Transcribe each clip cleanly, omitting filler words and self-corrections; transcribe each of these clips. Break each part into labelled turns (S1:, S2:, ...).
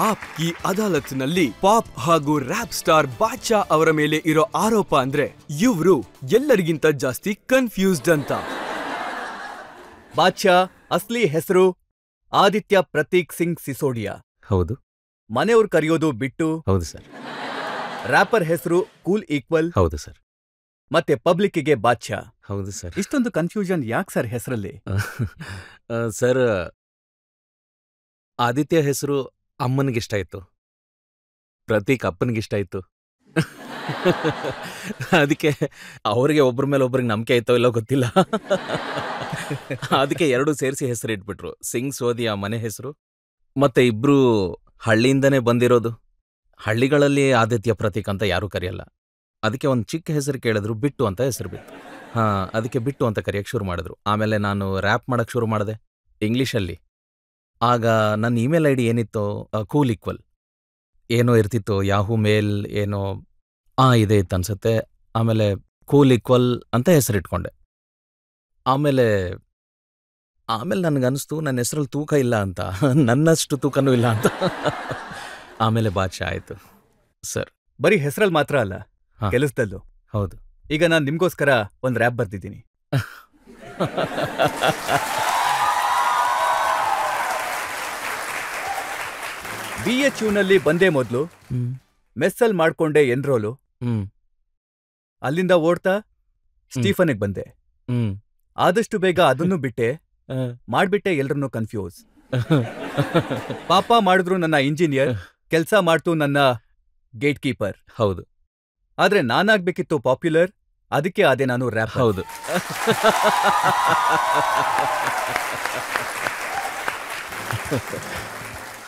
S1: App ಕಿ ಅದಾಲತ್ನಲ್ಲಿ pop ಹಾಗೂ rap star ಬಾದ್ಶಾ ಅವರ ಮೇಲೆ ಇರೋ ಆರೋಪ ಅಂದ್ರೆ ಇವ್ರು ಎಲ್ಲರಿಗಿಂತ ಜಾಸ್ತಿ ಕನ್ಫ್ಯೂಸ್ಡ್ ಅಂತ.
S2: ಬಾದ್ಶಾ ಅಸ್ಲಿ ಹೆಸರು ಆದಿತ್ಯ ಪ್ರತೀಕ್ ಸಿಂಗ್ ಸಿಸೋಡಿಯಾ.
S3: ಹೌದು.
S2: ಮನೆಯವ್ರು ಕರೆಯೋದು ಬಿಟ್ಟು.
S3: ಹೌದು ಸರ್.
S2: ರ್ಯಾಪರ್ ಹೆಸರು ಕೂಲ್ ಈಕ್ವಲ್.
S3: ಹೌದು ಸರ್.
S2: ಮತ್ತೆ ಪಬ್ಲಿಕ್ಕಿಗೆ ಬಾದ್ಶಾ.
S3: ಹೌದು ಸರ್.
S2: ಇಷ್ಟೊಂದು ಕನ್ಫ್ಯೂಷನ್ ಯಾಕೆ ಸರ್ ಹೆಸರಲ್ಲಿ?
S3: ಸರ್, ಆದಿತ್ಯ ಹೆಸರು ಅಮ್ಮನಿಗಿಷ್ಟ ಇತ್ತು, ಪ್ರತೀಕ್ ಅಪ್ಪನಿಗಿಷ್ಟ ಇತ್ತು. ಅದಕ್ಕೆ ಅವ್ರಿಗೆ ಒಬ್ರ ಮೇಲೆ ಒಬ್ರಿಗೆ ನಂಬಿಕೆ ಆಯ್ತೋ ಇಲ್ಲೋ ಗೊತ್ತಿಲ್ಲ. ಅದಕ್ಕೆ ಎರಡು ಸೇರಿಸಿ ಹೆಸರು ಇಟ್ಬಿಟ್ರು. ಸಿಂಗ್ ಸೋದಿಯಾ ಮನೆ ಹೆಸರು, ಮತ್ತೆ ಇಬ್ರು ಹಳ್ಳಿಯಿಂದನೇ ಬಂದಿರೋದು. ಹಳ್ಳಿಗಳಲ್ಲಿ ಆದಿತ್ಯ ಪ್ರತೀಕ್ ಅಂತ ಯಾರೂ ಕರೆಯಲ್ಲ. ಅದಕ್ಕೆ ಒಂದು ಚಿಕ್ಕ ಹೆಸರು ಕೇಳಿದ್ರು, ಬಿಟ್ಟು ಅಂತ ಹೆಸರು ಬಿತ್ತು. ಅದಕ್ಕೆ ಬಿಟ್ಟು ಅಂತ ಕರೆಯಕ್ಕೆ ಶುರು ಮಾಡಿದ್ರು. ಆಮೇಲೆ ನಾನು ರ್ಯಾಪ್ ಮಾಡಕ್ಕೆ ಶುರು ಮಾಡಿದೆ ಇಂಗ್ಲೀಷಲ್ಲಿ. ಆಗ ನನ್ನ ಇಮೇಲ್ ಐ ಡಿ ಏನಿತ್ತೋ ಕೂಲ್ ಈಕ್ವಲ್ ಏನೋ ಇರ್ತಿತ್ತು, ಯಾಹೂ ಮೇಲ್ ಏನೋ ಇದೆ ಇತ್ತು ಅನ್ಸುತ್ತೆ. ಆಮೇಲೆ ಕೂಲ್ ಈಕ್ವಲ್ ಅಂತ ಹೆಸರಿಟ್ಕೊಂಡೆ. ಆಮೇಲೆ ನನಗನ್ನಿಸ್ತು ನನ್ನ ಹೆಸರಲ್ಲಿ ತೂಕ ಇಲ್ಲ ಅಂತ, ನನ್ನಷ್ಟು ತೂಕನೂ ಇಲ್ಲ ಅಂತ. ಆಮೇಲೆ ಬಾದ್ಶಾ ಆಯಿತು ಸರ್.
S2: ಬರೀ ಹೆಸರಲ್ಲಿ ಮಾತ್ರ ಅಲ್ಲ, ಕೆಲಸದಲ್ಲೂ.
S3: ಹೌದು.
S2: ಈಗ ನಾನು ನಿಮ್ಗೋಸ್ಕರ ಒಂದು ರ್ಯಾಪ್ ಬರ್ತಿದ್ದೀನಿ. BHUನಲ್ಲಿ ಬಂದೇ ಮೊದಲು, ಮೆಸ್ಸಲ್ ಮಾಡ್ಕೊಂಡೆ ಎನ್ರೋಲು. ಅಲ್ಲಿಂದ ಓಡ್ತಾ ಸ್ಟೀಫನ್ಗೆ ಬಂದೆ. ಆದಷ್ಟು ಬೇಗ ಅದನ್ನು ಬಿಟ್ಟೆ, ಮಾಡ್ಬಿಟ್ಟೆ ಎಲ್ರನ್ನೂ ಕನ್ಫ್ಯೂಸ್. ಪಾಪ ಮಾಡಿದ್ರು ನನ್ನ ಇಂಜಿನಿಯರ್, ಕೆಲ್ಸ ಮಾಡ್ತು ನನ್ನ ಗೇಟ್ ಕೀಪರ್.
S3: ಹೌದು.
S2: ಆದ್ರೆ ನಾನಾಗ್ಬೇಕಿತ್ತು ಪಾಪ್ಯುಲರ್, ಅದಕ್ಕೆ ಅದೇ ನಾನು ರ್ಯಾಪ್.
S3: ಹೌದು.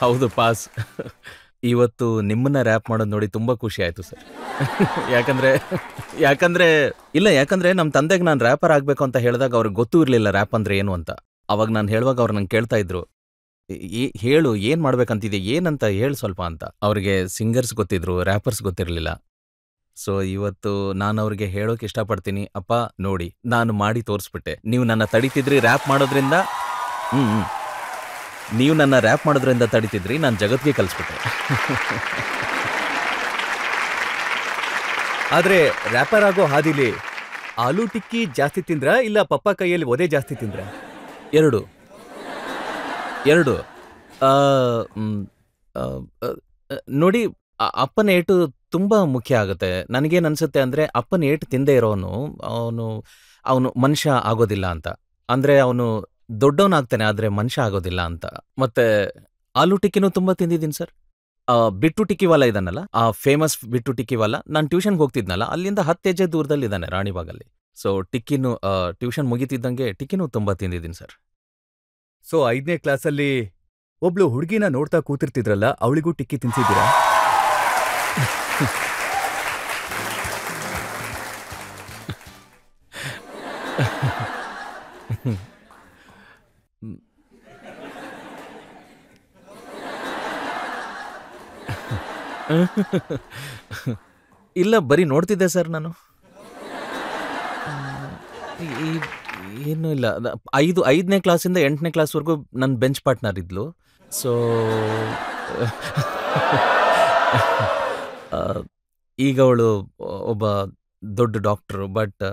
S3: ಹೌದು ಪಾಸ್. ಇವತ್ತು ನಿಮ್ಮನ್ನ ರ್ಯಾಪ್ ಮಾಡೋದು ನೋಡಿ ತುಂಬಾ ಖುಷಿ ಆಯ್ತು ಸರ್. ಯಾಕಂದ್ರೆ ನಮ್ಮ ತಂದೆಗೆ ನಾನು ರ್ಯಾಪರ್ ಆಗ್ಬೇಕು ಅಂತ ಹೇಳಿದಾಗ ಅವ್ರಿಗೆ ಗೊತ್ತೂ ಇರಲಿಲ್ಲ ರ್ಯಾಪ್ ಅಂದ್ರೆ ಏನು ಅಂತ. ಅವಾಗ ನಾನು ಹೇಳುವಾಗ ಅವ್ರು ನಂಗೆ ಕೇಳ್ತಾ ಇದ್ರು, ಹೇಳು ಏನ್ ಮಾಡ್ಬೇಕಂತಿದೆ, ಏನಂತ ಹೇಳು ಸ್ವಲ್ಪ ಅಂತ. ಅವ್ರಿಗೆ ಸಿಂಗರ್ಸ್ ಗೊತ್ತಿದ್ರು, ರ್ಯಾಪರ್ಸ್ ಗೊತ್ತಿರಲಿಲ್ಲ. ಸೊ ಇವತ್ತು ನಾನು ಅವ್ರಿಗೆ ಹೇಳೋಕೆ ಇಷ್ಟಪಡ್ತೀನಿ, ಅಪ್ಪ ನೋಡಿ ನಾನು ಮಾಡಿ ತೋರಿಸ್ಬಿಟ್ಟೆ. ನೀವು ನನ್ನ ತಡಿತಿದ್ರಿ ರ್ಯಾಪ್ ಮಾಡೋದ್ರಿಂದ, ನೀವು ನನ್ನ ರ್ಯಾಪ್ ಮಾಡೋದ್ರಿಂದ ತಡಿತಿದ್ರಿ, ನಾನು ಜಗತ್ಗೆ ಕಲಿಸ್ಬಿಟ್ಟೆ.
S2: ಆದ್ರೆ ರ್ಯಾಪರ್ ಆಗೋ ಹಾದಿಲಿ ಆಲೂ ಟಿಕ್ಕಿ ಜಾಸ್ತಿ ತಿಂದ್ರ ಇಲ್ಲ ಪಪ್ಪ ಕೈಯಲ್ಲಿ ಒದೆ ಜಾಸ್ತಿ ತಿಂದ್ರ?
S3: ಎರಡು. ನೋಡಿ, ಅಪ್ಪನ ಏಟು ತುಂಬ ಮುಖ್ಯ ಆಗುತ್ತೆ. ನನಗೇನು ಅನ್ಸುತ್ತೆ ಅಂದರೆ, ಅಪ್ಪನ ಏಟು ತಿಂದೇ ಇರೋನು ಅವನು ಮನುಷ್ಯ ಆಗೋದಿಲ್ಲ ಅಂತ. ಅಂದರೆ ಅವನು ದೊಡ್ಡವನಾಗ್ತಾನೆ, ಆದರೆ ಮನುಷ್ಯ ಆಗೋದಿಲ್ಲ ಅಂತ. ಮತ್ತೆ ಆಲೂ ಟಿಕ್ಕಿನೂ ತುಂಬ ತಿಂದಿದ್ದೀನಿ ಸರ್. ಬಿಟ್ಟು ಟಿಕ್ಕಿವಾಲ ಇದಾನಲ್ಲ, ಆ ಫೇಮಸ್ ಬಿಟ್ಟು ಟಿಕ್ಕಿವಾಲ, ನಾನು ಟ್ಯೂಷನ್ಗೆ ಹೋಗ್ತಿದ್ನಲ್ಲ, ಅಲ್ಲಿಂದ 10 ಹೆಜ್ಜೆ ದೂರದಲ್ಲಿ ಇದ್ದಾನೆ, ರಾಣಿಬಾಗಲ್ಲಿ. ಸೊ ಟಿಕ್ಕಿನೂ ಟ್ಯೂಷನ್ ಮುಗಿತಿದ್ದಂಗೆ ಟಿಕ್ಕಿನೂ ತುಂಬ ತಿಂದಿದ್ದೀನಿ ಸರ್.
S2: ಸೊ 5ನೇ ಕ್ಲಾಸಲ್ಲಿ ಒಬ್ಳು ಹುಡುಗಿನ ನೋಡ್ತಾ ಕೂತಿರ್ತಿದ್ರಲ್ಲ, ಅವಳಿಗೂ ಟಿಕ್ಕಿ ತಿನ್ಸಿದ್ದೀರಾ?
S3: ಇಲ್ಲ, ಬರೀ ನೋಡ್ತಿದ್ದೆ ಸರ್ ನಾನು. ಏನೂ ಇಲ್ಲ. 5ನೇ ಕ್ಲಾಸಿಂದ 8ನೇ ಕ್ಲಾಸ್ವರೆಗೂ ನನ್ನ ಬೆಂಚ್ ಪಾರ್ಟ್ನರ್ ಇದ್ಲು. ಸೊ ಈಗ ಅವಳು ಒಬ್ಬ ದೊಡ್ಡ ಡಾಕ್ಟ್ರು, ಬಟ್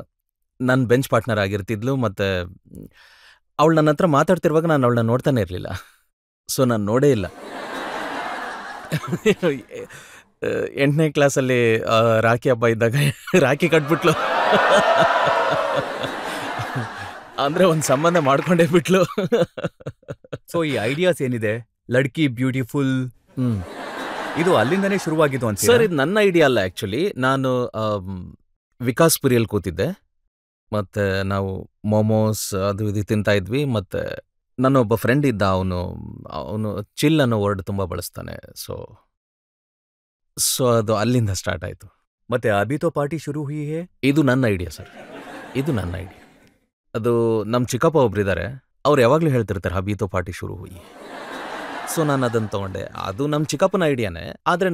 S3: ನನ್ನ ಬೆಂಚ್ ಪಾರ್ಟ್ನರ್ ಆಗಿರ್ತಿದ್ಲು. ಮತ್ತು ಅವಳು ನನ್ನ ಹತ್ರ ಮಾತಾಡ್ತಿರುವಾಗ ನಾನು ಅವಳನ್ನ ನೋಡ್ತಾನೆ ಇರಲಿಲ್ಲ. ಸೊ ನಾನು ನೋಡೇ ಇಲ್ಲ. 8ನೇ ಕ್ಲಾಸಲ್ಲಿ ರಾಖಿ ಹಬ್ಬ ಇದ್ದಾಗ ರಾಖಿ ಕಟ್ಬಿಟ್ಲು. ಅಂದ್ರೆ ಒಂದು ಸಂಬಂಧ ಮಾಡ್ಕೊಂಡೇ ಬಿಟ್ಲು.
S2: ಸೊ ಈ ಐಡಿಯಾಸ್ ಏನಿದೆ, ಲಡ್ಕಿ ಬ್ಯೂಟಿಫುಲ್, ಇದು ಅಲ್ಲಿಂದನೇ ಶುರುವಾಗಿದ್ದು ಅಂತ
S3: ಸರ್? ಇದು ನನ್ನ ಐಡಿಯಾ ಅಲ್ಲ ಆ್ಯಕ್ಚುಲಿ. ನಾನು ವಿಕಾಸ್ಪುರಿಯಲ್ಲಿ ಕೂತಿದ್ದೆ, ಮತ್ತು ನಾವು ಮೋಮೋಸ್ ಅದು ಇದು ತಿಂತಾ ಇದ್ವಿ. ಮತ್ತು ನನ್ನೊಬ್ಬ ಫ್ರೆಂಡ್ ಇದ್ದ, ಅವನು ಚಿಲ್ ಅನ್ನೋ ವರ್ಡ್ ತುಂಬ ಬಳಸ್ತಾನೆ. ಸೊ ಅದು ಅಲ್ಲಿಂದ ಸ್ಟಾರ್ಟ್ ಆಯಿತು.
S2: ಮತ್ತೆ ಅಭಿ ತೋ ಪಾರ್ಟಿ ಶುರು ಹುಯಿ ಹೇ,
S3: ಇದು ನನ್ನ ಐಡಿಯಾ ಸರ್. ಇದು ನನ್ನ ಐಡಿಯಾ. ಅದು ನಮ್ಮ ಚಿಕ್ಕಪ್ಪ ಒಬ್ರಿದ್ದಾರೆ, ಅವ್ರು ಯಾವಾಗಲೂ ಹೇಳ್ತಿರ್ತಾರೆ ಅಭಿ ತೋ ಪಾರ್ಟಿ ಶುರು ಹುಯಿ. ಸೊ ನಾನು ಅದನ್ನು ತೊಗೊಂಡೆ. ಅದು ನಮ್ಮ ಚಿಕ್ಕಪ್ಪನ ಐಡಿಯಾನೇ. ಆದರೆ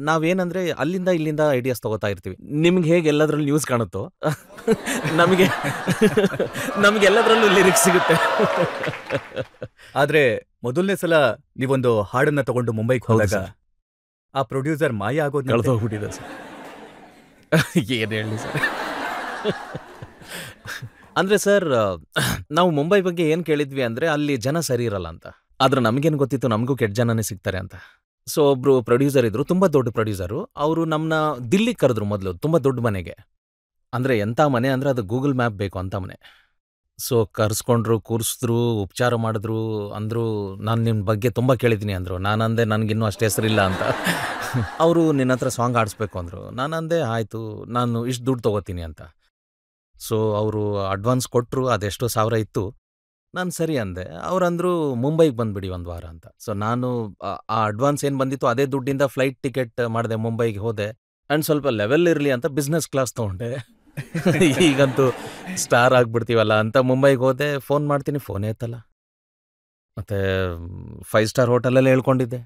S3: ನಾವೇನಂದರೆ ಅಲ್ಲಿಂದ ಇಲ್ಲಿಂದ ಐಡಿಯಾಸ್ ತೊಗೋತಾ ಇರ್ತೀವಿ. ನಿಮ್ಗೆ ಹೇಗೆ ಎಲ್ಲದರಲ್ಲೂ ನ್ಯೂಸ್ ಕಾಣುತ್ತೋ ನಮಗೆ ಎಲ್ಲದರಲ್ಲೂ ಲಿರಿಕ್ಸ್ ಸಿಗುತ್ತೆ.
S2: ಆದ್ರೆ ಮೊದಲನೇ ಸಲ ನೀವೊಂದು ಹಾಡನ್ನ ತಗೊಂಡು ಮುಂಬೈಗೆ
S3: ಹೌದು
S2: ಹೋದಾಗ
S3: ಸರ್.
S2: ಆ ಪ್ರೊಡ್ಯೂಸರ್ ಮಾಯ ಆಗೋದು
S3: ಕಳೆದೋಗ್ಬಿಟ್ಟಿದೆ ಸರ್. ಏನು ಹೇಳಿ ಸರ್. ಅಂದರೆ ಸರ್, ನಾವು ಮುಂಬೈ ಬಗ್ಗೆ ಏನು ಕೇಳಿದ್ವಿ ಅಂದರೆ ಅಲ್ಲಿ ಜನ ಸರಿ ಇರಲ್ಲ ಅಂತ. ಆದ್ರೆ ನಮಗೇನು ಗೊತ್ತಿತ್ತು, ನಮಗೂ ಕೆಟ್ಟ ಜನನೇ ಸಿಗ್ತಾರೆ ಅಂತ. ಸೊ ಒಬ್ರು ಪ್ರೊಡ್ಯೂಸರ್ ಇದ್ರು, ತುಂಬ ದೊಡ್ಡ ಪ್ರೊಡ್ಯೂಸರು. ಅವರು ನಮ್ಮನ್ನ ದಿಲ್ಲಿಗೆ ಕರೆದ್ರು ಮೊದಲು, ತುಂಬ ದೊಡ್ಡ ಮನೆಗೆ. ಅಂದರೆ ಎಂಥ ಮನೆ ಅಂದರೆ ಅದು ಗೂಗಲ್ ಮ್ಯಾಪ್ ಬೇಕು ಅಂತ ಮನೆ. ಸೊ ಕರ್ಸ್ಕೊಂಡ್ರು, ಕೂರಿಸಿದ್ರು, ಉಪಚಾರ ಮಾಡಿದ್ರು. ಅಂದರು, ನಾನು ನಿಮ್ಮ ಬಗ್ಗೆ ತುಂಬ ಕೇಳಿದ್ದೀನಿ ಅಂದರು. ನಾನಂದೆ ನನಗಿನ್ನೂ ಅಷ್ಟು ಹೆಸರಿಲ್ಲ ಅಂತ. ಅವರು ನಿನ್ನ ಹತ್ರ ಸಾಂಗ್ ಆಡಿಸ್ಬೇಕು ಅಂದರು. ನಾನಂದೆ ಆಯಿತು, ನಾನು ಇಷ್ಟು ದುಡ್ಡು ತೊಗೋತೀನಿ ಅಂತ. ಸೊ ಅವರು ಅಡ್ವಾನ್ಸ್ ಕೊಟ್ಟರು, ಅದೆಷ್ಟೋ ಸಾವಿರ ಇತ್ತು. ನಾನು ಸರಿ ಅಂದೆ. ಅವರಂದರು ಮುಂಬೈಗೆ ಬಂದುಬಿಡಿ ಒಂದು ವಾರ ಅಂತ. ಸೊ ನಾನು ಆ ಅಡ್ವಾನ್ಸ್ ಏನು ಬಂದಿತ್ತು ಅದೇ ದುಡ್ಡಿಂದ ಫ್ಲೈಟ್ ಟಿಕೆಟ್ ಮಾಡಿದೆ, ಮುಂಬೈಗೆ ಹೋದೆ. ಆ್ಯಂಡ್ ಸ್ವಲ್ಪ ಲೆವೆಲ್ ಇರಲಿ ಅಂತ ಬಿಸ್ನೆಸ್ ಕ್ಲಾಸ್ ತೊಗೊಂಡೆ. ಈಗಂತೂ ಸ್ಟಾರ್ ಆಗಿಬಿಡ್ತೀವಲ್ಲ ಅಂತ ಮುಂಬೈಗೆ ಹೋದೆ. ಫೋನ್ ಮಾಡ್ತೀನಿ, ಫೋನೇ ಎತ್ತಲ್ಲ. ಮತ್ತು 5 ಸ್ಟಾರ್ ಹೋಟೆಲಲ್ಲೇ ಹೇಳ್ಕೊಂಡಿದ್ದೆ.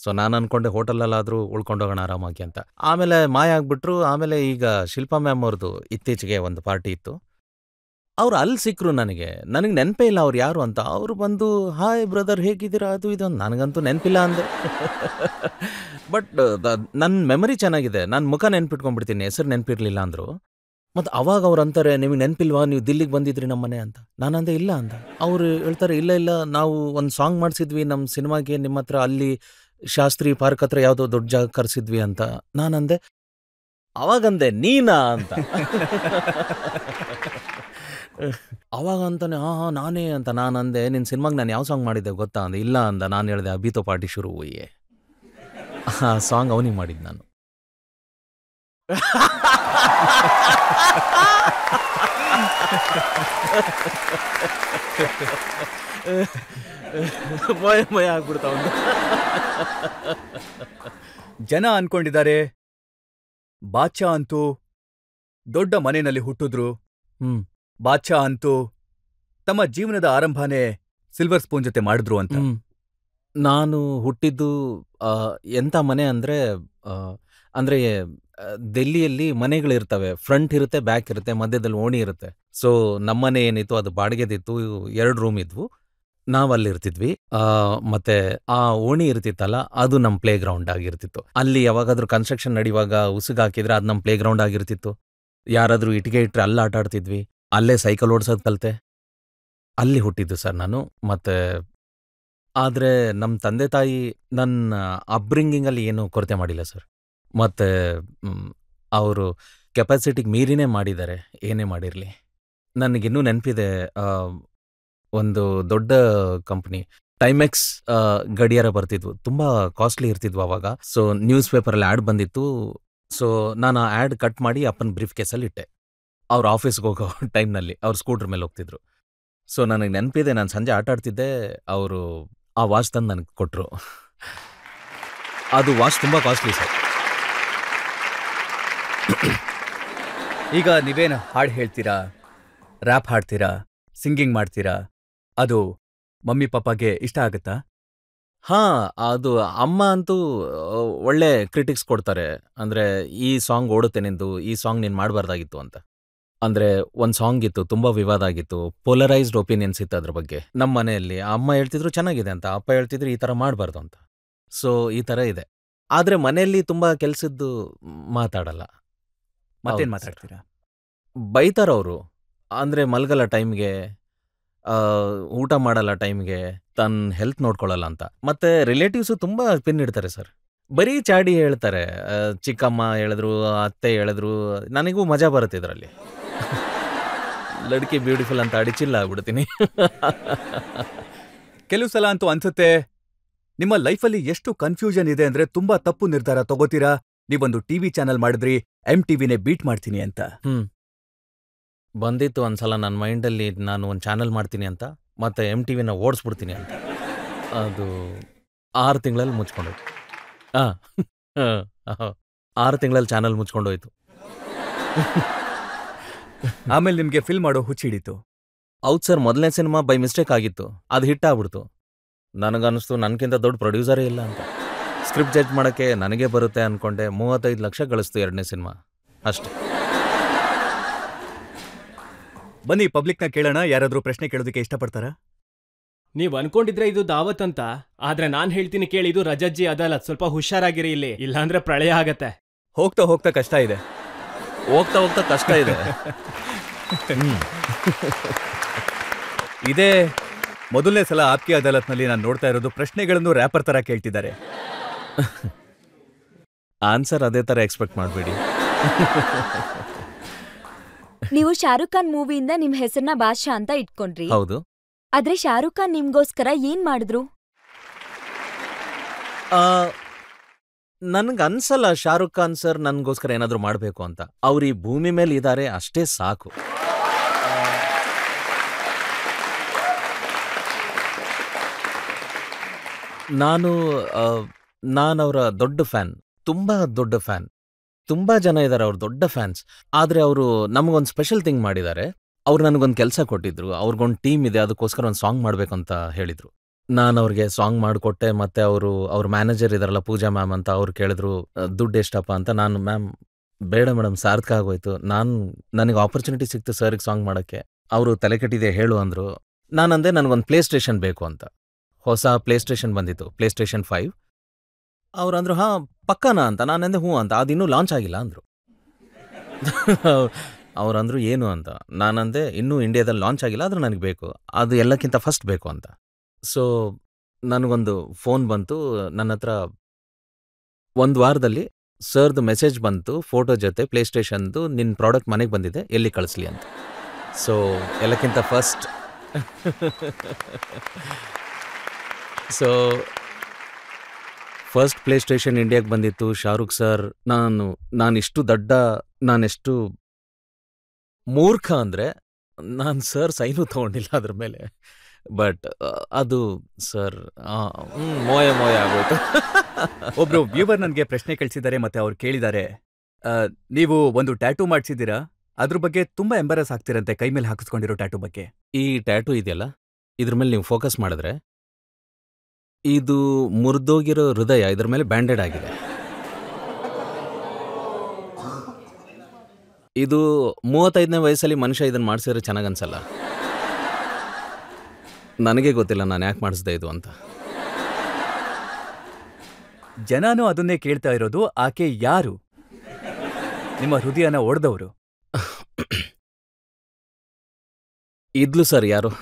S3: ಸೊ ನಾನು ಅಂದ್ಕೊಂಡೆ ಹೋಟೆಲಲ್ಲಾದರೂ ಉಳ್ಕೊಂಡೋಗೋಣ ಆರಾಮಾಗಿ ಅಂತ. ಆಮೇಲೆ ಮಾಯ ಆಗಿಬಿಟ್ರು. ಆಮೇಲೆ ಈಗ ಶಿಲ್ಪಾ ಮ್ಯಾಮ್ ಅವ್ರದ್ದು ಇತ್ತೀಚೆಗೆ ಒಂದು ಪಾರ್ಟಿ ಇತ್ತು. ಅವ್ರು ಅಲ್ಲಿ ಸಿಕ್ಕರು ನನಗೆ ನೆನಪೇ ಇಲ್ಲ ಅವ್ರು ಯಾರು ಅಂತ. ಅವರು ಬಂದು ಹಾಯ್ ಬ್ರದರ್ ಹೇಗಿದ್ದೀರಾ ಅದು ಇದು ಅಂತ. ನನಗಂತೂ ನೆನಪಿಲ್ಲ ಅಂದೆ. ಬಟ್ ನನ್ನ ಮೆಮರಿ ಚೆನ್ನಾಗಿದೆ, ನಾನು ಮುಖ ನೆನ್ಪಿಟ್ಕೊಂಡ್ಬಿಡ್ತೀನಿ, ಹೆಸರು ನೆನಪಿರಲಿಲ್ಲ ಅಂದರು. ಮತ್ತು ಅವಾಗ ಅವ್ರು ಅಂತಾರೆ, ನಿಮಗೆ ನೆನಪಿಲ್ವಾ ನೀವು ದಿಲ್ಲಿಗೆ ಬಂದಿದ್ರಿ ನಮ್ಮನೆ ಅಂತ. ನಾನಂದೆ ಇಲ್ಲ ಅಂತ. ಅವರು ಹೇಳ್ತಾರೆ, ಇಲ್ಲ ನಾವು ಒಂದು ಸಾಂಗ್ ಮಾಡಿಸಿದ್ವಿ ನಮ್ಮ ಸಿನಿಮಾಗೆ ನಿಮ್ಮ ಹತ್ರ, ಅಲ್ಲಿ ಶಾಸ್ತ್ರಿ ಪಾರ್ಕ್ ಹತ್ರ ಯಾವುದೋ ದೊಡ್ಡ ಜಾಗ ಕರೆಸಿದ್ವಿ ಅಂತ. ನಾನಂದೆ, ಅವಾಗಂದೆ ನೀನಾ ಅಂತ. ಅವಾಗ ಅಂತಾನೆ ಹಾಂ ನಾನೇ ಅಂತ. ನಾನಂದೆ, ನಿನ್ನ ಸಿನಿಮಾಗೆ ನಾನು ಯಾವ ಸಾಂಗ್ ಮಾಡಿದ್ದೆ ಗೊತ್ತಾ ಅಂದೆ. ಇಲ್ಲ ಅಂದ. ನಾನು ಹೇಳಿದೆ, ಅಭಿ ತೋ ಪಾರ್ಟಿ ಶುರು ಹುಯಿಯೇ. ಆ ಸಾಂಗ್ ಅವನಿಗೆ ಮಾಡಿದ್ದು ನಾನು. ಮಯ ಆಗ್ಬಿಡ್ತಾವ.
S2: ಜನ ಅನ್ಕೊಂಡಿದ್ದಾರೆ ಬಾದ್ಶಾ ಅಂತೂ ದೊಡ್ಡ ಮನೆಯಲ್ಲಿ ಹುಟ್ಟಿದ್ರು, ಬಾದ್ಶಾ ಅಂತೂ ತಮ್ಮ ಜೀವನದ ಆರಂಭನೇ ಸಿಲ್ವರ್ ಸ್ಪೂನ್ ಜೊತೆ ಮಾಡಿದ್ರು ಅಂತ.
S3: ನಾನು ಹುಟ್ಟಿದ್ದು ಎಂಥ ಮನೆ ಅಂದರೆ ಅಂದರೆ ದೆಲ್ಲಿಯಲ್ಲಿ ಮನೆಗಳಿರ್ತವೆ, ಫ್ರಂಟ್ ಇರುತ್ತೆ, ಬ್ಯಾಕ್ ಇರುತ್ತೆ, ಮಧ್ಯದಲ್ಲಿ ಓಣಿ ಇರುತ್ತೆ. ಸೊ ನಮ್ಮನೆ ಏನಿತ್ತು ಅದು ಬಾಡಿಗೆದಿತ್ತು, 2 ರೂಮ್ ಇದ್ವು, ನಾವಲ್ಲಿರ್ತಿದ್ವಿ. ಮತ್ತೆ ಆ ಓಣಿ ಇರ್ತಿತ್ತಲ್ಲ ಅದು ನಮ್ಮ ಪ್ಲೇ ಗ್ರೌಂಡ್ ಆಗಿರ್ತಿತ್ತು. ಅಲ್ಲಿ ಯಾವಾಗಾದ್ರೂ ಕನ್ಸ್ಟ್ರಕ್ಷನ್ ನಡೆಯುವಾಗ ಉಸುಗ್ ಹಾಕಿದ್ರೆ ಅದು ನಮ್ಮ ಪ್ಲೇ ಗ್ರೌಂಡ್ ಆಗಿರ್ತಿತ್ತು. ಯಾರಾದರೂ ಇಟ್ಟಿಗೆ ಇಟ್ಟರೆ ಅಲ್ಲಿ ಆಟ ಆಡ್ತಿದ್ವಿ. ಅಲ್ಲೇ ಸೈಕಲ್ ಓಡಿಸೋದು ಕಲಿತೆ. ಅಲ್ಲಿ ಹುಟ್ಟಿದ್ದು ಸರ್ ನಾನು. ಮತ್ತೆ ಆದರೆ ನಮ್ಮ ತಂದೆ ತಾಯಿ ನನ್ನ ಅಪ್ಬ್ರಿಂಗಿಂಗಲ್ಲಿ ಏನೂ ಕೊರತೆ ಮಾಡಿಲ್ಲ ಸರ್. ಮತ್ತು ಅವರು ಕೆಪಾಸಿಟಿಗೆ ಮೀರಿನೇ ಮಾಡಿದ್ದಾರೆ, ಏನೇ ಮಾಡಿರಲಿ. ನನಗಿನ್ನೂ ನೆನಪಿದೆ, ಒಂದು ದೊಡ್ಡ ಕಂಪ್ನಿ ಟೈಮೆಕ್ಸ್ ಗಡಿಯಾರ ಬರ್ತಿದ್ವು, ತುಂಬ ಕಾಸ್ಟ್ಲಿ ಇರ್ತಿದ್ವು ಅವಾಗ. ಸೊ ನ್ಯೂಸ್ ಪೇಪರಲ್ಲಿ ಆ್ಯಡ್ ಬಂದಿತ್ತು. ಸೊ ನಾನು ಆ ಆ್ಯಡ್ ಕಟ್ ಮಾಡಿ ಅಪ್ಪನ ಬ್ರೀಫ್ ಕೇಸಲ್ಲಿ ಇಟ್ಟೆ. ಅವ್ರು ಆಫೀಸ್ಗೆ ಹೋಗೋ ಟೈಮ್ನಲ್ಲಿ ಅವ್ರು ಸ್ಕೂಟ್ರ್ ಮೇಲೆ ಹೋಗ್ತಿದ್ರು. ಸೊ ನನಗೆ ನೆನಪಿದೆ, ನಾನು ಸಂಜೆ ಆಟ ಆಡ್ತಿದ್ದೆ, ಅವರು ಆ ವಾಚ್ ತಂದು ನನಗೆ ಕೊಟ್ಟರು. ಅದು ವಾಚ್ ತುಂಬ ಕಾಸ್ಟ್ಲಿ ಸರ್.
S2: ಈಗ ನೀವೇನು ಹಾಡು ಹೇಳ್ತೀರಾ, ರ್ಯಾಪ್ ಹಾಡ್ತೀರಾ, ಸಿಂಗಿಂಗ್ ಮಾಡ್ತೀರಾ, ಅದು ಮಮ್ಮಿ ಪಾಪಾಗೆ ಇಷ್ಟ ಆಗುತ್ತಾ?
S3: ಹಾಂ, ಅದು ಅಮ್ಮ ಅಂತೂ ಒಳ್ಳೆ ಕ್ರಿಟಿಕ್ಸ್ ಕೊಡ್ತಾರೆ. ಅಂದರೆ ಈ ಸಾಂಗ್ ಓಡುತ್ತೆ ನಿಂದು, ಈ ಸಾಂಗ್ ನೀನು ಮಾಡಬಾರ್ದಾಗಿತ್ತು ಅಂತ. ಅಂದರೆ ಒಂದು ಸಾಂಗ್ ಇತ್ತು, ತುಂಬ ವಿವಾದ ಆಗಿತ್ತು, ಪೋಲರೈಸ್ಡ್ ಒಪಿನಿಯನ್ಸ್ ಇತ್ತು ಅದ್ರ ಬಗ್ಗೆ. ನಮ್ಮ ಮನೆಯಲ್ಲಿ ಅಮ್ಮ ಹೇಳ್ತಿದ್ರು ಚೆನ್ನಾಗಿದೆ ಅಂತ, ಅಪ್ಪ ಹೇಳ್ತಿದ್ರು ಈ ಥರ ಮಾಡಬಾರ್ದು ಅಂತ. ಸೊ ಈ ಥರ ಇದೆ. ಆದರೆ ಮನೆಯಲ್ಲಿ ತುಂಬ ಕೆಲಸದ್ದು ಮಾತಾಡಲ್ಲ.
S2: ಮತ್ತೇನು ಮಾತಾಡ್ತೀರಾ?
S3: ಬೈತಾರವರು. ಅಂದರೆ ಮಲಗಲ್ಲ ಟೈಮ್ಗೆ, ಊಟ ಮಾಡಲ್ಲ ಟೈಮ್ಗೆ, ತನ್ನ ಹೆಲ್ತ್ ನೋಡ್ಕೊಳ್ಳಲ್ಲ ಅಂತ. ಮತ್ತು ರಿಲೇಟಿವ್ಸು ತುಂಬ ಪಿನ್ ಇಡ್ತಾರೆ ಸರ್. ಬರೀ ಚಾಡಿ ಹೇಳ್ತಾರೆ. ಚಿಕ್ಕಮ್ಮ ಹೇಳಿದ್ರು, ಅತ್ತೆ ಹೇಳಿದ್ರು, ನನಗೂ ಮಜಾ ಬರುತ್ತೆ ಇದರಲ್ಲಿ. ಲಡ್ಕಿ ಬ್ಯೂಟಿಫುಲ್ ಅಂತ ಅಡಿಚಿಲ್ಲ ಆಗ್ಬಿಡ್ತೀನಿ.
S2: ಕೆಲವು ಸಲ ಅಂತೂ ಅನ್ಸುತ್ತೆ ನಿಮ್ಮ ಲೈಫಲ್ಲಿ ಎಷ್ಟು ಕನ್ಫ್ಯೂಷನ್ ಇದೆ ಅಂದ್ರೆ ತುಂಬಾ ತಪ್ಪು ನಿರ್ಧಾರ ತಗೋತೀರಾ. ನೀವೊಂದು ಟಿವಿ ಚಾನಲ್ ಮಾಡಿದ್ರಿ, MTVನೇ ಬೀಟ್ ಮಾಡ್ತೀನಿ ಅಂತ.
S3: ಬಂದಿತ್ತು ಒಂದ್ಸಲ ನನ್ನ ಮೈಂಡಲ್ಲಿ, ನಾನು ಒಂದು ಚಾನಲ್ ಮಾಡ್ತೀನಿ ಅಂತ, ಮತ್ತೆ MTVನ ಓಡಿಸ್ಬಿಡ್ತೀನಿ ಅಂತ. ಅದು 6 ತಿಂಗಳಲ್ಲಿ ಮುಚ್ಕೊಂಡೋಯ್ತು. 6 ತಿಂಗಳಲ್ಲಿ ಚಾನಲ್ ಮುಚ್ಕೊಂಡೋಯ್ತು.
S2: ಆಮೇಲೆ ನಿಮ್ಗೆ ಫಿಲ್ಮ್ ಮಾಡೋ ಹುಚ್ಚಿಡಿತು.
S3: ಹೌದು ಸರ್, ಮೊದಲನೇ ಸಿನಿಮಾ ಬೈ ಮಿಸ್ಟೇಕ್ ಆಗಿತ್ತು, ಅದು ಹಿಟ್ ಆಗ್ಬಿಡ್ತು. ನನಗನ್ನಿಸ್ತು ನನಗಿಂತ ದೊಡ್ಡ ಪ್ರೊಡ್ಯೂಸರೇ ಇಲ್ಲ ಅಂತ. ಸ್ಕ್ರಿಪ್ಟ್ ಜಡ್ಜ್ ಮಾಡೋಕ್ಕೆ ನನಗೆ ಬರುತ್ತೆ ಅಂದ್ಕೊಂಡೆ. 35 ಲಕ್ಷ ಗಳಿಸ್ತು 2ನೇ ಸಿನಿಮಾ ಅಷ್ಟೇ.
S2: ಬನ್ನಿ ಪಬ್ಲಿಕ್ನ ಕೇಳೋಣ, ಯಾರಾದ್ರೂ ಪ್ರಶ್ನೆ ಕೇಳೋದಕ್ಕೆ ಇಷ್ಟಪಡ್ತಾರಾ?
S4: ನೀವ್ ಅನ್ಕೊಂಡಿದ್ರೆ ಇದು ದಾವತ್ ಅಂತ, ಆದ್ರೆ ನಾನ್ ಹೇಳ್ತೀನಿ ಕೇಳಿ, ಇದು ರಜಜ್ಜಿ ಅದಾಲತ್. ಸ್ವಲ್ಪ ಹುಷಾರಾಗಿರಿ ಇಲ್ಲಿ, ಇಲ್ಲಾಂದ್ರೆ ಪ್ರಳಯ ಆಗತ್ತೆ.
S2: ಹೋಗ್ತಾ ಹೋಗ್ತಾ ಕಷ್ಟ ಇದೆ.
S3: ಹೋಗ್ತಾ ಹೋಗ್ತಾ ಕಷ್ಟ ಇದೆ.
S2: ಇದೇ ಮೊದಲನೇ ಸಲ ಆಪ್ಕಿ ಅದಾಲತ್ನಲ್ಲಿ ನಾನು ನೋಡ್ತಾ ಇರೋದು ಪ್ರಶ್ನೆಗಳನ್ನು ರ್ಯಾಪರ್ ತರ ಕೇಳ್ತಿದ್ದಾರೆ.
S3: ಆನ್ಸರ್ ಅದೇ ಥರ ಎಕ್ಸ್ಪೆಕ್ಟ್ ಮಾಡಬೇಡಿ.
S5: ನೀವು ಶಾರುಖ್ ಖಾನ್ ಮೂವಿಯಿಂದ ನಿಮ್ ಹೆಸರನ್ನ ಬಾದ್ಶಾ ಅಂತ ಇಟ್ಕೊಂಡ್ರಿ.
S3: ಹೌದು.
S5: ಆದ್ರೆ ಶಾರುಖ್ ಖಾನ್ ನಿಮ್ಗೋಸ್ಕರ ಏನ್ ಮಾಡಿದ್ರು?
S3: ನನ್ಗನ್ಸಲ್ಲ ಶಾರುಖ್ ಖಾನ್ ಸರ್ ನನಗೋಸ್ಕರ ಏನಾದರೂ ಮಾಡಬೇಕು ಅಂತ. ಅವ್ರು ಈ ಭೂಮಿ ಮೇಲೆ ಇದ್ದಾರೆ, ಅಷ್ಟೇ ಸಾಕು. ನಾನು ಅವರ ದೊಡ್ಡ ಫ್ಯಾನ್, ತುಂಬ ದೊಡ್ಡ ಫ್ಯಾನ್. ತುಂಬ ಜನ ಇದ್ದಾರೆ ಅವ್ರ ದೊಡ್ಡ ಫ್ಯಾನ್ಸ್. ಆದರೆ ಅವರು ನಮಗೊಂದು ಸ್ಪೆಷಲ್ ಥಿಂಗ್ ಮಾಡಿದ್ದಾರೆ. ಅವ್ರು ನನಗೊಂದು ಕೆಲಸ ಕೊಟ್ಟಿದ್ರು. ಅವ್ರಿಗೊಂದು ಟೀಮ್ ಇದೆ, ಅದಕ್ಕೋಸ್ಕರ ಒಂದು ಸಾಂಗ್ ಮಾಡಬೇಕಂತ ಹೇಳಿದರು. ನಾನು ಅವ್ರಿಗೆ ಸಾಂಗ್ ಮಾಡಿಕೊಟ್ಟೆ. ಮತ್ತು ಅವ್ರ ಮ್ಯಾನೇಜರ್ ಇದಾರಲ್ಲ ಪೂಜಾ ಮ್ಯಾಮ್ ಅಂತ, ಅವ್ರು ಕೇಳಿದ್ರು ದುಡ್ಡು ಎಷ್ಟಪ್ಪ ಅಂತ. ನಾನು ಮ್ಯಾಮ್ ಬೇಡ ಮೇಡಮ್, ಸಾರ್ಥಕ ಆಗೋಯ್ತು, ನನಗೆ ಆಪರ್ಚುನಿಟಿ ಸಿಕ್ತು ಸರ್ಗೆ ಸಾಂಗ್ ಮಾಡೋಕ್ಕೆ. ಅವರು ತಲೆ ಕೆಟ್ಟಿದೆ ಹೇಳು ಅಂದರು. ನಾನಂದೆ ನನಗೊಂದು ಪ್ಲೇ ಸ್ಟೇಷನ್ ಬೇಕು ಅಂತ. ಹೊಸ ಪ್ಲೇ ಸ್ಟೇಷನ್ ಬಂದಿತ್ತು, ಪ್ಲೇ ಸ್ಟೇಷನ್ 5. ಅವ್ರಂದ್ರು ಹಾಂ ಪಕ್ಕನಾ ಅಂತ. ನಾನಂದೆ ಹ್ಞೂ ಅಂತ. ಅದಿನ್ನೂ ಲಾಂಚ್ ಆಗಿಲ್ಲ ಅಂದರು. ಅವ್ರಂದ್ರು ಏನು ಅಂತ. ನಾನಂದೆ ಇನ್ನೂ ಇಂಡಿಯಾದಲ್ಲಿ ಲಾಂಚ್ ಆಗಿಲ್ಲ, ಆದರೂ ನನಗೆ ಬೇಕು, ಅದು ಎಲ್ಲಕ್ಕಿಂತ ಫಸ್ಟ್ ಬೇಕು ಅಂತ. ಸೊ ನನಗೊಂದು ಫೋನ್ ಬಂತು. ನನ್ನ ಹತ್ರ 1 ವಾರದಲ್ಲಿ ಸರ್ದು ಮೆಸೇಜ್ ಬಂತು ಫೋಟೋ ಜೊತೆ, ಪ್ಲೇ ಸ್ಟೇಷನ್ದು ನಿನ್ನ ಪ್ರಾಡಕ್ಟ್ ಮನೆಗೆ ಬಂದಿದೆ, ಎಲ್ಲಿ ಕಳಿಸ್ಲಿ ಅಂತ. ಸೊ ಎಲ್ಲಕ್ಕಿಂತ ಫಸ್ಟ್ ಫಸ್ಟ್ ಪ್ಲೇ ಸ್ಟೇಷನ್ ಇಂಡಿಯಾಗೆ ಬಂದಿತ್ತು ಶಾರುಖ್ ಸರ್. ನಾನೆಷ್ಟು ಮೂರ್ಖ ಅಂದರೆ ನಾನು ಸರ್ ಸೈನು ತೊಗೊಂಡಿಲ್ಲ ಅದ್ರ ಮೇಲೆ. ಬಟ್ ಅದು ಸರ್ ಮೋಯ ಆಗೋಯ್ತು.
S2: ಒಬ್ರು ವ್ಯೂವರ್ ನನಗೆ ಪ್ರಶ್ನೆ ಕಳಿಸಿದ್ದಾರೆ, ಮತ್ತೆ ಅವ್ರು ಕೇಳಿದ್ದಾರೆ, ನೀವು ಒಂದು ಟ್ಯಾಟೂ ಮಾಡಿಸಿದ್ದೀರಾ, ಅದ್ರ ಬಗ್ಗೆ ತುಂಬಾ ಎಂಬರಸ್ ಆಗ್ತಿರಂತೆ, ಕೈ ಮೇಲೆ ಹಾಕಿಸ್ಕೊಂಡಿರೋ ಟ್ಯಾಟೂ ಬಗ್ಗೆ.
S3: ಈ ಟ್ಯಾಟೂ ಇದೆಯಲ್ಲ, ಇದ್ರ ಮೇಲೆ ನೀವು ಫೋಕಸ್ ಮಾಡಿದ್ರೆ ಇದು ಮುರಿದೋಗಿರೋ ಹೃದಯ, ಇದ್ರ ಮೇಲೆ ಬ್ಯಾಂಡೆಡ್ ಆಗಿದೆ. ಇದು 35ನೇ ವಯಸ್ಸಲ್ಲಿ ಮನುಷ್ಯ ಇದನ್ನು ಮಾಡಿಸಿದ್ರೆ ಚೆನ್ನಾಗನ್ಸಲ್ಲ. ನನಗೆ ಗೊತ್ತಿಲ್ಲ ನಾನು ಯಾಕೆ ಮಾಡಿಸ್ದೆ ಇದು ಅಂತ.
S2: ಜನನೂ ಅದನ್ನೇ ಕೇಳ್ತಾ ಇರೋದು, ಆಕೆ ಯಾರು? ನಿಮ್ಮ ಹೃದಯನ ಒಡೆದವರು
S3: ಇದ್ಲು ಸರ್ ಯಾರು.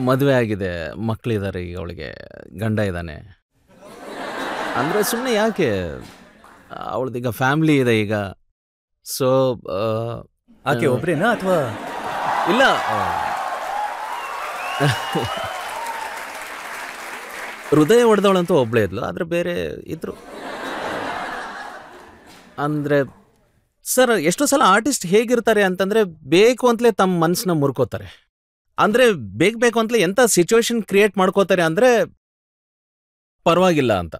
S3: ಮದುವೆ ಆಗಿದೆ, ಮಕ್ಕಳಿದ್ದಾರೆ, ಈಗ ಅವಳಿಗೆ ಗಂಡ ಇದ್ದಾನೆ. ಅಂದರೆ ಸುಮ್ಮನೆ ಯಾಕೆ, ಅವಳದೀಗ ಫ್ಯಾಮ್ಲಿ ಇದೆ ಈಗ. ಸೊ
S2: ಆಕೆ ಒಬ್ರೇನಾ ಅಥವಾ
S3: ಇಲ್ಲ, ಹೃದಯ ಹೊಡೆದವಳಂತೂ ಒಬ್ಳೇ ಇದ್ಲು, ಆದರೆ ಬೇರೆ ಇದ್ರು. ಅಂದರೆ ಸರ್ ಎಷ್ಟೋ ಸಲ ಆರ್ಟಿಸ್ಟ್ ಹೇಗಿರ್ತಾರೆ ಅಂತಂದರೆ ಬೇಕು ಅಂತಲೇ ತಮ್ಮ ಮನಸ್ಸನ್ನ ಮುರ್ಕೋತಾರೆ. ಅಂದರೆ ಬೇಕು ಅಂತಲೇ ಎಂಥ ಸಿಚುವೇಶನ್ ಕ್ರಿಯೇಟ್ ಮಾಡ್ಕೋತಾರೆ ಅಂದರೆ ಪರವಾಗಿಲ್ಲ ಅಂತ.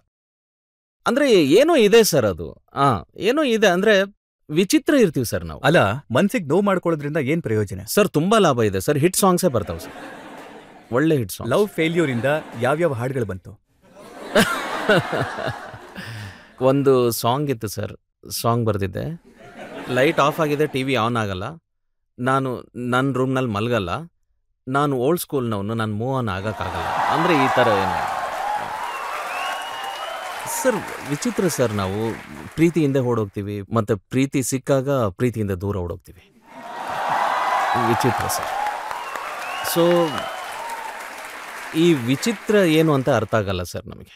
S3: ಅಂದರೆ ಏನೋ ಇದೆ ಸರ್, ಅದು ಏನೋ ಇದೆ. ಅಂದರೆ ವಿಚಿತ್ರ ಇರ್ತೀವಿ ಸರ್ ನಾವು.
S2: ಅಲ್ಲ, ಮನ್ಸಿಗೆ ನೋವು ಮಾಡ್ಕೊಳ್ಳೋದ್ರಿಂದ ಏನ್ ಪ್ರಯೋಜನ
S3: ಸರ್? ತುಂಬ ಲಾಭ ಇದೆ ಸರ್. ಹಿಟ್ ಸಾಂಗ್ಸೇ ಬರ್ತಾವೆ ಸರ್, ಒಳ್ಳೆ ಹಿಟ್ ಸಾಂಗ್.
S2: ಲವ್ ಫೇಲ್ಯೂರ್ ಇಂದ ಯಾವ್ಯಾವ ಹಾಡುಗಳು ಬಂತು?
S3: ಒಂದು ಸಾಂಗ್ ಇತ್ತು ಸರ್, ಸಾಂಗ್ ಬರ್ದಿದ್ದೆ. ಲೈಟ್ ಆಫ್ ಆಗಿದೆ, ಟಿ ವಿ ಆನ್ ಆಗಲ್ಲ, ನಾನು ನನ್ನ ರೂಮ್ನಲ್ಲಿ ಮಲಗಲ್ಲ, ನಾನು ಓಲ್ಡ್ ಸ್ಕೂಲ್ನವನು, ನಾನು ಮೂವ್ ಆನ್ ಆಗೋಕ್ಕಾಗಲ್ಲ. ಅಂದರೆ ಈ ಥರ ಏನು ಸರ್, ವಿಚಿತ್ರ ಸರ್. ನಾವು ಪ್ರೀತಿಯಿಂದ ಓಡೋಗ್ತೀವಿ, ಮತ್ತು ಪ್ರೀತಿ ಸಿಕ್ಕಾಗ ಪ್ರೀತಿಯಿಂದ ದೂರ ಓಡೋಗ್ತೀವಿ. ವಿಚಿತ್ರ ಸರ್. ಸೊ ಈ ವಿಚಿತ್ರ ಏನು ಅಂತ ಅರ್ಥ ಆಗಲ್ಲ ಸರ್ ನಮಗೆ.